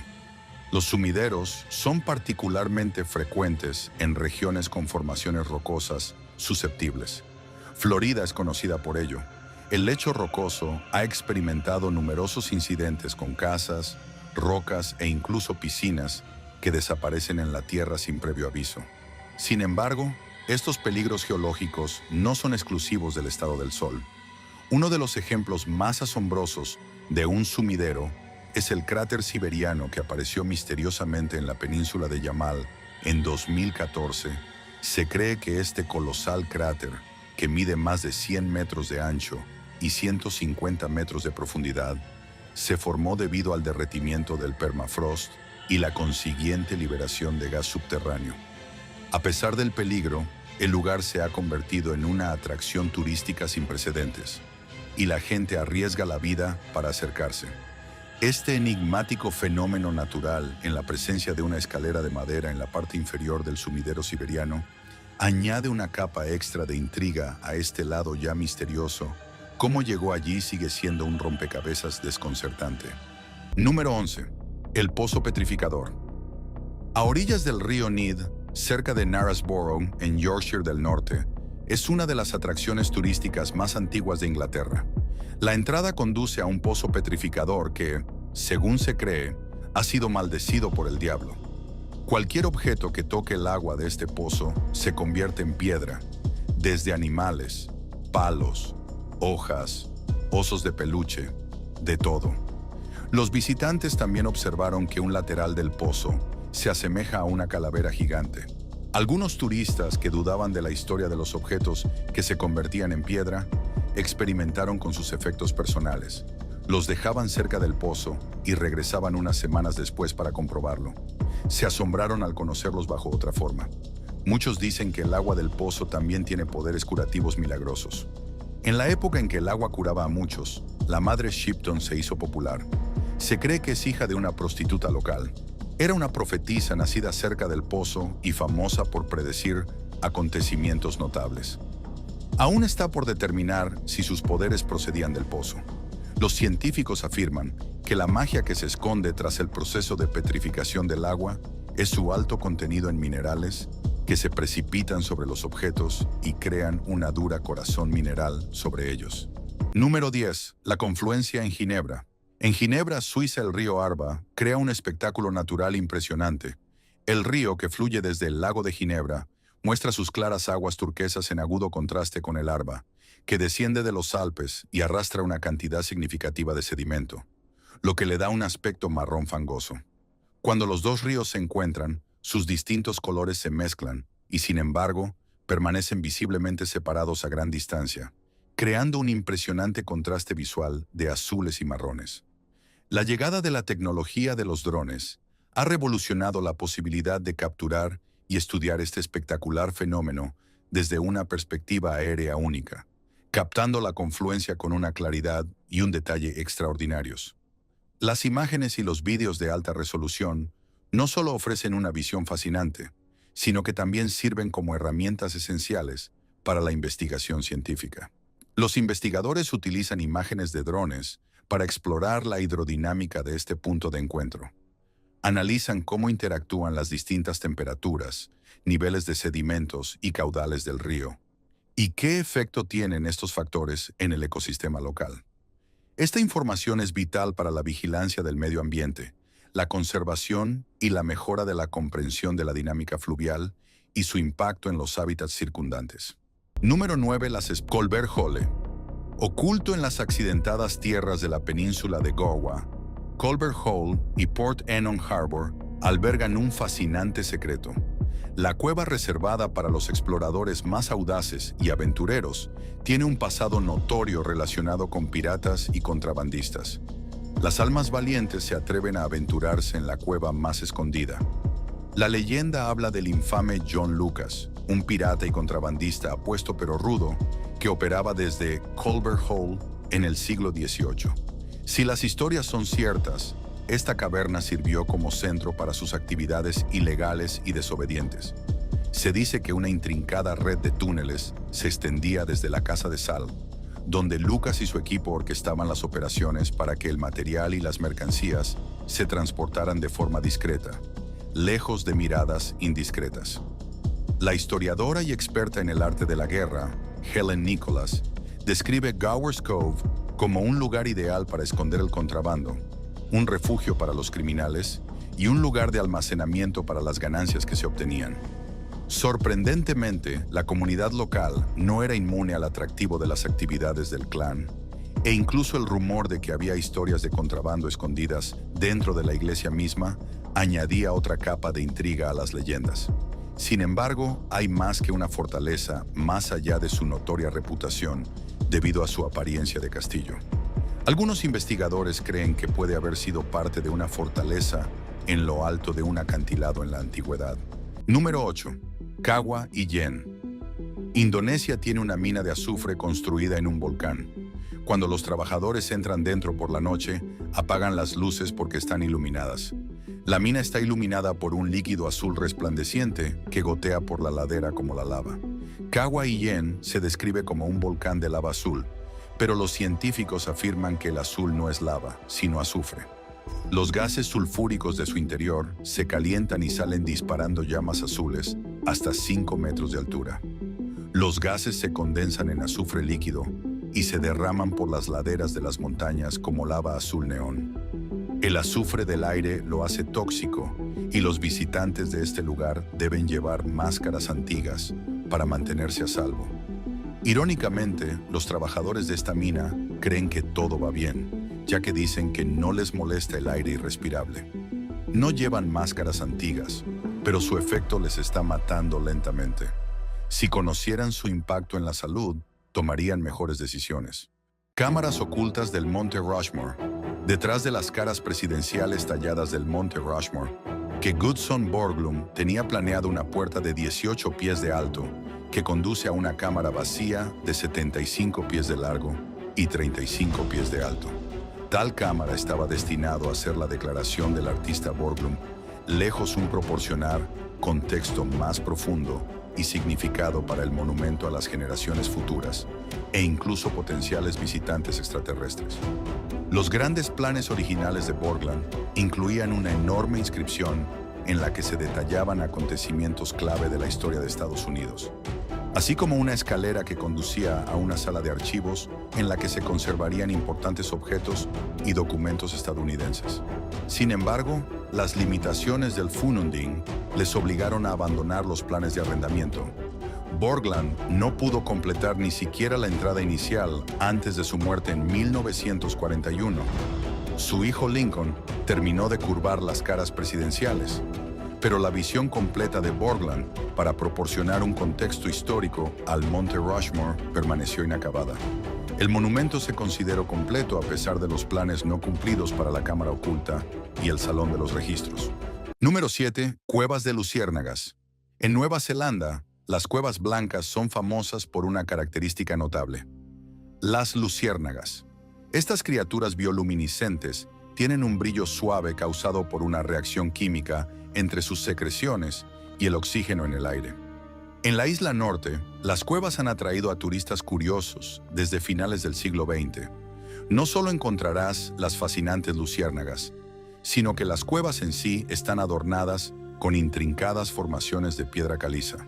S1: Los sumideros son particularmente frecuentes en regiones con formaciones rocosas susceptibles. Florida es conocida por ello. El lecho rocoso ha experimentado numerosos incidentes con casas, rocas e incluso piscinas que desaparecen en la tierra sin previo aviso. Sin embargo, estos peligros geológicos no son exclusivos del estado del Sol. Uno de los ejemplos más asombrosos de un sumidero es el cráter siberiano que apareció misteriosamente en la península de Yamal en 2014. Se cree que este colosal cráter, que mide más de 100 metros de ancho y 150 metros de profundidad, se formó debido al derretimiento del permafrost y la consiguiente liberación de gas subterráneo. A pesar del peligro, el lugar se ha convertido en una atracción turística sin precedentes, y la gente arriesga la vida para acercarse. Este enigmático fenómeno natural, en la presencia de una escalera de madera en la parte inferior del sumidero siberiano, añade una capa extra de intriga a este lado ya misterioso. Cómo llegó allí sigue siendo un rompecabezas desconcertante. Número 11. El pozo petrificador. A orillas del río Nid, cerca de Knaresborough, en Yorkshire del Norte, es una de las atracciones turísticas más antiguas de Inglaterra. La entrada conduce a un pozo petrificador que, según se cree, ha sido maldecido por el diablo. Cualquier objeto que toque el agua de este pozo se convierte en piedra, desde animales, palos, hojas, osos de peluche, de todo. Los visitantes también observaron que un lateral del pozo se asemeja a una calavera gigante. Algunos turistas que dudaban de la historia de los objetos que se convertían en piedra, experimentaron con sus efectos personales. Los dejaban cerca del pozo y regresaban unas semanas después para comprobarlo. Se asombraron al conocerlos bajo otra forma. Muchos dicen que el agua del pozo también tiene poderes curativos milagrosos. En la época en que el agua curaba a muchos, la madre Shipton se hizo popular. Se cree que es hija de una prostituta local. Era una profetisa nacida cerca del pozo y famosa por predecir acontecimientos notables. Aún está por determinar si sus poderes procedían del pozo. Los científicos afirman que la magia que se esconde tras el proceso de petrificación del agua es su alto contenido en minerales que se precipitan sobre los objetos y crean una dura corazón mineral sobre ellos. Número 10. La confluencia en Ginebra. En Ginebra, Suiza, el río Arba crea un espectáculo natural impresionante. El río, que fluye desde el lago de Ginebra, muestra sus claras aguas turquesas en agudo contraste con el Arba, que desciende de los Alpes y arrastra una cantidad significativa de sedimento, lo que le da un aspecto marrón fangoso. Cuando los dos ríos se encuentran, sus distintos colores se mezclan y, sin embargo, permanecen visiblemente separados a gran distancia, creando un impresionante contraste visual de azules y marrones. La llegada de la tecnología de los drones ha revolucionado la posibilidad de capturar y estudiar este espectacular fenómeno desde una perspectiva aérea única, captando la confluencia con una claridad y un detalle extraordinarios. Las imágenes y los vídeos de alta resolución no solo ofrecen una visión fascinante, sino que también sirven como herramientas esenciales para la investigación científica. Los investigadores utilizan imágenes de drones para explorar la hidrodinámica de este punto de encuentro. Analizan cómo interactúan las distintas temperaturas, niveles de sedimentos y caudales del río, y qué efecto tienen estos factores en el ecosistema local. Esta información es vital para la vigilancia del medio ambiente, la conservación y la mejora de la comprensión de la dinámica fluvial y su impacto en los hábitats circundantes. Número 9. Colbert Hole. Oculto en las accidentadas tierras de la península de Gowa, Colbert Hole y Port Enon Harbor albergan un fascinante secreto. La cueva, reservada para los exploradores más audaces y aventureros, tiene un pasado notorio relacionado con piratas y contrabandistas. Las almas valientes se atreven a aventurarse en la cueva más escondida. La leyenda habla del infame John Lucas, un pirata y contrabandista apuesto pero rudo que operaba desde Colbert Hole en el siglo XVIII. Si las historias son ciertas, esta caverna sirvió como centro para sus actividades ilegales y desobedientes. Se dice que una intrincada red de túneles se extendía desde la Casa de Sal, donde Lucas y su equipo orquestaban las operaciones para que el material y las mercancías se transportaran de forma discreta, lejos de miradas indiscretas. La historiadora y experta en el arte de la guerra, Helen Nicholas, describe Gower's Cove como un lugar ideal para esconder el contrabando, un refugio para los criminales y un lugar de almacenamiento para las ganancias que se obtenían. Sorprendentemente, la comunidad local no era inmune al atractivo de las actividades del clan, e incluso el rumor de que había historias de contrabando escondidas dentro de la iglesia misma añadía otra capa de intriga a las leyendas. Sin embargo, hay más que una fortaleza más allá de su notoria reputación debido a su apariencia de castillo. Algunos investigadores creen que puede haber sido parte de una fortaleza en lo alto de un acantilado en la antigüedad. Número 8. Kawa y Yen. Indonesia tiene una mina de azufre construida en un volcán. Cuando los trabajadores entran dentro por la noche, apagan las luces porque están iluminadas. La mina está iluminada por un líquido azul resplandeciente que gotea por la ladera como la lava. Kawa Iyen se describe como un volcán de lava azul, pero los científicos afirman que el azul no es lava, sino azufre. Los gases sulfúricos de su interior se calientan y salen disparando llamas azules hasta 5 metros de altura. Los gases se condensan en azufre líquido y se derraman por las laderas de las montañas como lava azul neón. El azufre del aire lo hace tóxico y los visitantes de este lugar deben llevar máscaras antiguas para mantenerse a salvo. Irónicamente, los trabajadores de esta mina creen que todo va bien, ya que dicen que no les molesta el aire irrespirable. No llevan máscaras antiguas, pero su efecto les está matando lentamente. Si conocieran su impacto en la salud, tomarían mejores decisiones. Cámaras ocultas del Monte Rushmore. Detrás de las caras presidenciales talladas del Monte Rushmore, que Gudson Borglum tenía planeado una puerta de 18 pies de alto que conduce a una cámara vacía de 75 pies de largo y 35 pies de alto. Tal cámara estaba destinado a hacer la declaración del artista Borglum, lejos un proporcionar contexto más profundo y significado para el monumento a las generaciones futuras e incluso potenciales visitantes extraterrestres. Los grandes planes originales de Borglum incluían una enorme inscripción en la que se detallaban acontecimientos clave de la historia de Estados Unidos, así como una escalera que conducía a una sala de archivos en la que se conservarían importantes objetos y documentos estadounidenses. Sin embargo, las limitaciones del Funding les obligaron a abandonar los planes de arrendamiento. Borglum no pudo completar ni siquiera la entrada inicial antes de su muerte en 1941. Su hijo Lincoln terminó de curvar las caras presidenciales, pero la visión completa de Borglum para proporcionar un contexto histórico al Monte Rushmore permaneció inacabada. El monumento se consideró completo a pesar de los planes no cumplidos para la cámara oculta y el Salón de los Registros. Número 7. Cuevas de luciérnagas. En Nueva Zelanda, las cuevas blancas son famosas por una característica notable: las luciérnagas. Estas criaturas bioluminiscentes tienen un brillo suave causado por una reacción química entre sus secreciones y el oxígeno en el aire. En la isla norte, las cuevas han atraído a turistas curiosos desde finales del siglo XX. No solo encontrarás las fascinantes luciérnagas, sino que las cuevas en sí están adornadas con intrincadas formaciones de piedra caliza.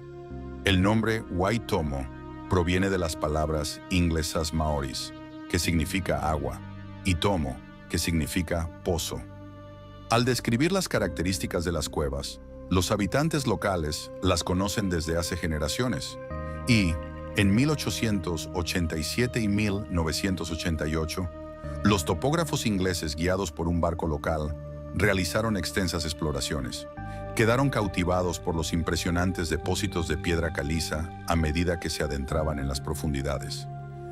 S1: El nombre Waitomo proviene de las palabras inglesas maoris, que significa agua, y tomo, que significa pozo. Al describir las características de las cuevas, los habitantes locales las conocen desde hace generaciones y, en 1887 y 1988, los topógrafos ingleses guiados por un barco local realizaron extensas exploraciones. Quedaron cautivados por los impresionantes depósitos de piedra caliza a medida que se adentraban en las profundidades.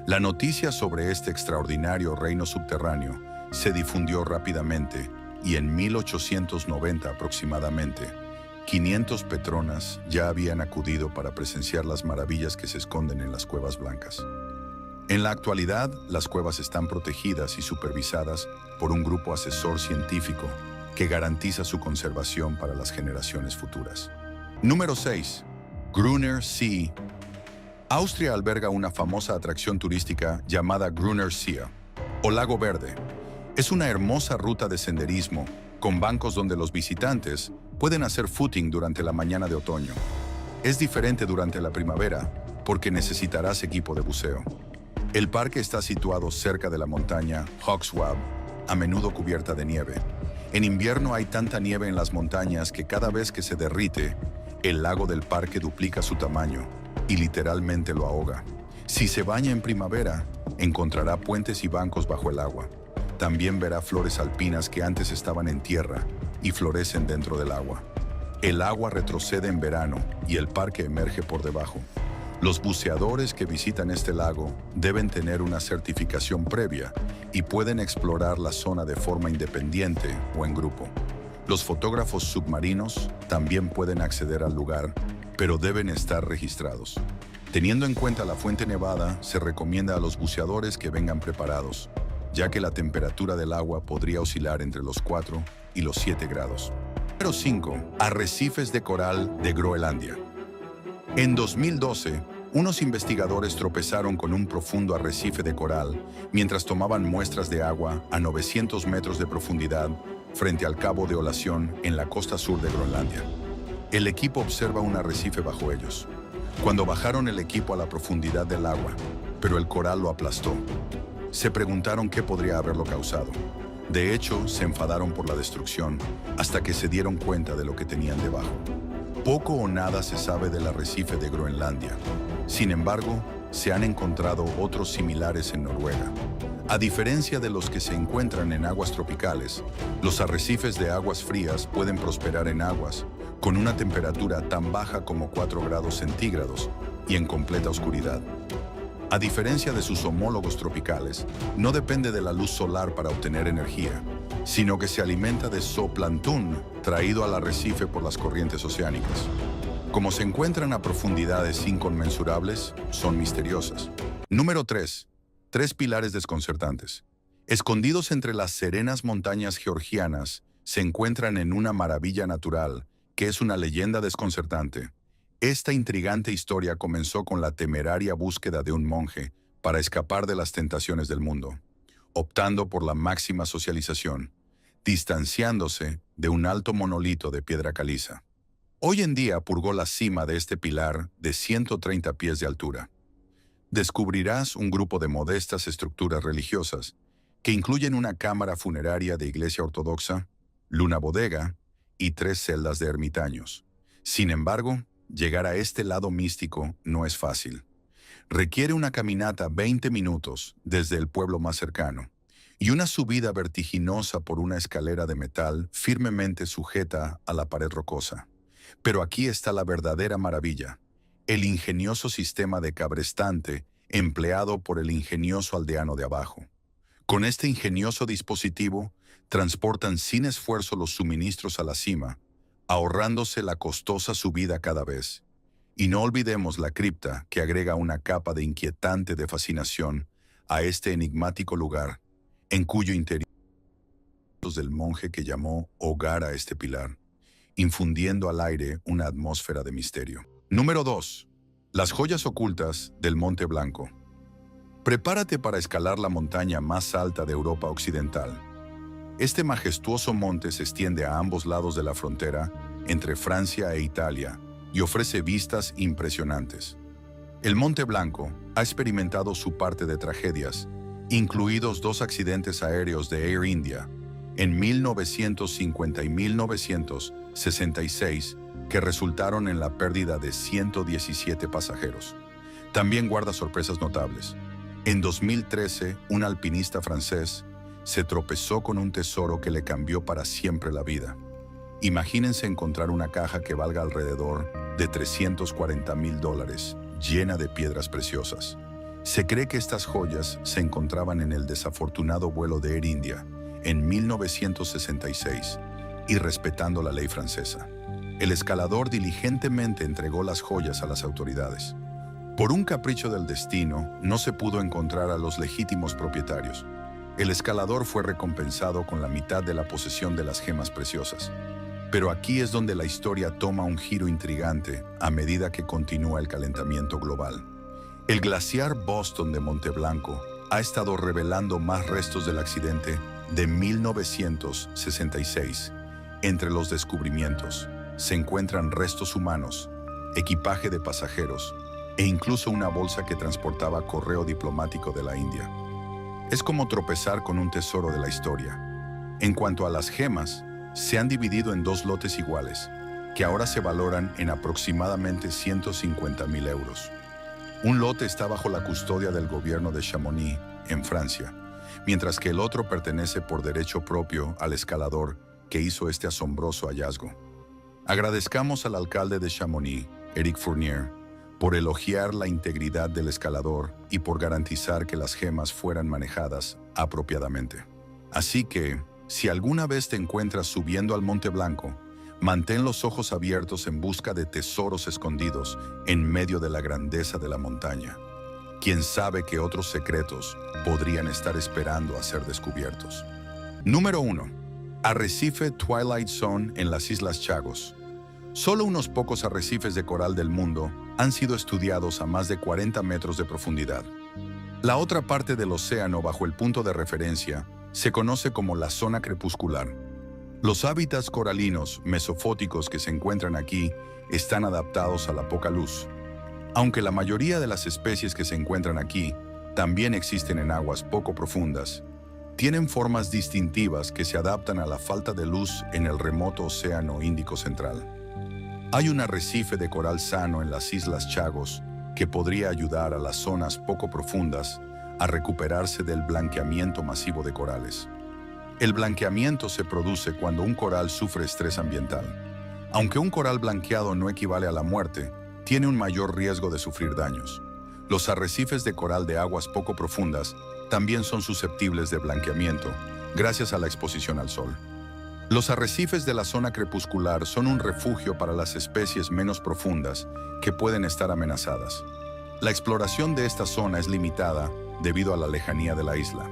S1: La noticia sobre este extraordinario reino subterráneo se difundió rápidamente y en 1890 aproximadamente, 500 petronas ya habían acudido para presenciar las maravillas que se esconden en las cuevas blancas. En la actualidad, las cuevas están protegidas y supervisadas por un grupo asesor científico que garantiza su conservación para las generaciones futuras. Número 6. Grüner See. Austria alberga una famosa atracción turística llamada Grüner See, o Lago Verde. Es una hermosa ruta de senderismo con bancos donde los visitantes pueden hacer footing durante la mañana de otoño. Es diferente durante la primavera porque necesitarás equipo de buceo. El parque está situado cerca de la montaña Högshwab, a menudo cubierta de nieve. En invierno hay tanta nieve en las montañas que cada vez que se derrite, el lago del parque duplica su tamaño y literalmente lo ahoga. Si se baña en primavera, encontrará puentes y bancos bajo el agua. También verá flores alpinas que antes estaban en tierra y florecen dentro del agua. El agua retrocede en verano y el parque emerge por debajo. Los buceadores que visitan este lago deben tener una certificación previa y pueden explorar la zona de forma independiente o en grupo. Los fotógrafos submarinos también pueden acceder al lugar, pero deben estar registrados. Teniendo en cuenta la fuente nevada, se recomienda a los buceadores que vengan preparados, ya que la temperatura del agua podría oscilar entre los 4 y los 7 grados. Número 5. Arrecifes de coral de Groenlandia. En 2012, unos investigadores tropezaron con un profundo arrecife de coral mientras tomaban muestras de agua a 900 metros de profundidad frente al Cabo de Olación en la costa sur de Groenlandia. El equipo observa un arrecife bajo ellos. Cuando bajaron el equipo a la profundidad del agua, pero el coral lo aplastó. Se preguntaron qué podría haberlo causado. De hecho, se enfadaron por la destrucción hasta que se dieron cuenta de lo que tenían debajo. Poco o nada se sabe del arrecife de Groenlandia. Sin embargo, se han encontrado otros similares en Noruega. A diferencia de los que se encuentran en aguas tropicales, los arrecifes de aguas frías pueden prosperar en aguas con una temperatura tan baja como 4 grados centígrados y en completa oscuridad. A diferencia de sus homólogos tropicales, no depende de la luz solar para obtener energía, sino que se alimenta de zooplancton traído al arrecife por las corrientes oceánicas. Como se encuentran a profundidades inconmensurables, son misteriosas. Número 3. 3 pilares desconcertantes. Escondidos entre las serenas montañas georgianas, se encuentran en una maravilla natural que es una leyenda desconcertante. Esta intrigante historia comenzó con la temeraria búsqueda de un monje para escapar de las tentaciones del mundo, optando por la máxima socialización, distanciándose de un alto monolito de piedra caliza. Hoy en día purgó la cima de este pilar de 130 pies de altura. Descubrirás un grupo de modestas estructuras religiosas que incluyen una cámara funeraria de iglesia ortodoxa, luna bodega y 3 celdas de ermitaños. Sin embargo, llegar a este lado místico no es fácil. Requiere una caminata 20 minutos desde el pueblo más cercano y una subida vertiginosa por una escalera de metal firmemente sujeta a la pared rocosa. Pero aquí está la verdadera maravilla, el ingenioso sistema de cabrestante empleado por el ingenioso aldeano de abajo. Con este ingenioso dispositivo, transportan sin esfuerzo los suministros a la cima, ahorrándose la costosa subida cada vez. Y no olvidemos la cripta que agrega una capa de inquietante de fascinación a este enigmático lugar, en cuyo interior del monje que llamó hogar a este pilar, infundiendo al aire una atmósfera de misterio. Número 2. Las joyas ocultas del Monte Blanco. Prepárate para escalar la montaña más alta de Europa Occidental. Este majestuoso monte se extiende a ambos lados de la frontera entre Francia e Italia y ofrece vistas impresionantes. El Monte Blanco ha experimentado su parte de tragedias, incluidos 2 accidentes aéreos de Air India en 1950 y 1966 que resultaron en la pérdida de 117 pasajeros. También guarda sorpresas notables. En 2013, un alpinista francés se tropezó con un tesoro que le cambió para siempre la vida. Imagínense encontrar una caja que valga alrededor de $340,000, llena de piedras preciosas. Se cree que estas joyas se encontraban en el desafortunado vuelo de Air India en 1966 y respetando la ley francesa. El escalador diligentemente entregó las joyas a las autoridades. Por un capricho del destino, no se pudo encontrar a los legítimos propietarios. El escalador fue recompensado con la mitad de la posesión de las gemas preciosas. Pero aquí es donde la historia toma un giro intrigante a medida que continúa el calentamiento global. El glaciar Boston de Monte Blanco ha estado revelando más restos del accidente de 1966. Entre los descubrimientos se encuentran restos humanos, equipaje de pasajeros e incluso una bolsa que transportaba correo diplomático de la India. Es como tropezar con un tesoro de la historia. En cuanto a las gemas, se han dividido en 2 lotes iguales, que ahora se valoran en aproximadamente 150,000 euros. Un lote está bajo la custodia del gobierno de Chamonix, en Francia, mientras que el otro pertenece por derecho propio al escalador que hizo este asombroso hallazgo. Agradezcamos al alcalde de Chamonix, Eric Fournier, por elogiar la integridad del escalador y por garantizar que las gemas fueran manejadas apropiadamente. Así que, si alguna vez te encuentras subiendo al Monte Blanco, Mantén los ojos abiertos en busca de tesoros escondidos en medio de la grandeza de la montaña. Quién sabe qué otros secretos podrían estar esperando a ser descubiertos. Número 1. Arrecife Twilight Zone en las Islas Chagos. Solo unos pocos arrecifes de coral del mundo han sido estudiados a más de 40 metros de profundidad. La otra parte del océano bajo el punto de referencia se conoce como la zona crepuscular. Los hábitats coralinos mesofóticos que se encuentran aquí están adaptados a la poca luz. Aunque la mayoría de las especies que se encuentran aquí también existen en aguas poco profundas, tienen formas distintivas que se adaptan a la falta de luz en el remoto Océano Índico Central. Hay un arrecife de coral sano en las Islas Chagos que podría ayudar a las zonas poco profundas a recuperarse del blanqueamiento masivo de corales. El blanqueamiento se produce cuando un coral sufre estrés ambiental. Aunque un coral blanqueado no equivale a la muerte, tiene un mayor riesgo de sufrir daños. Los arrecifes de coral de aguas poco profundas también son susceptibles de blanqueamiento, gracias a la exposición al sol. Los arrecifes de la zona crepuscular son un refugio para las especies menos profundas que pueden estar amenazadas. La exploración de esta zona es limitada debido a la lejanía de la isla.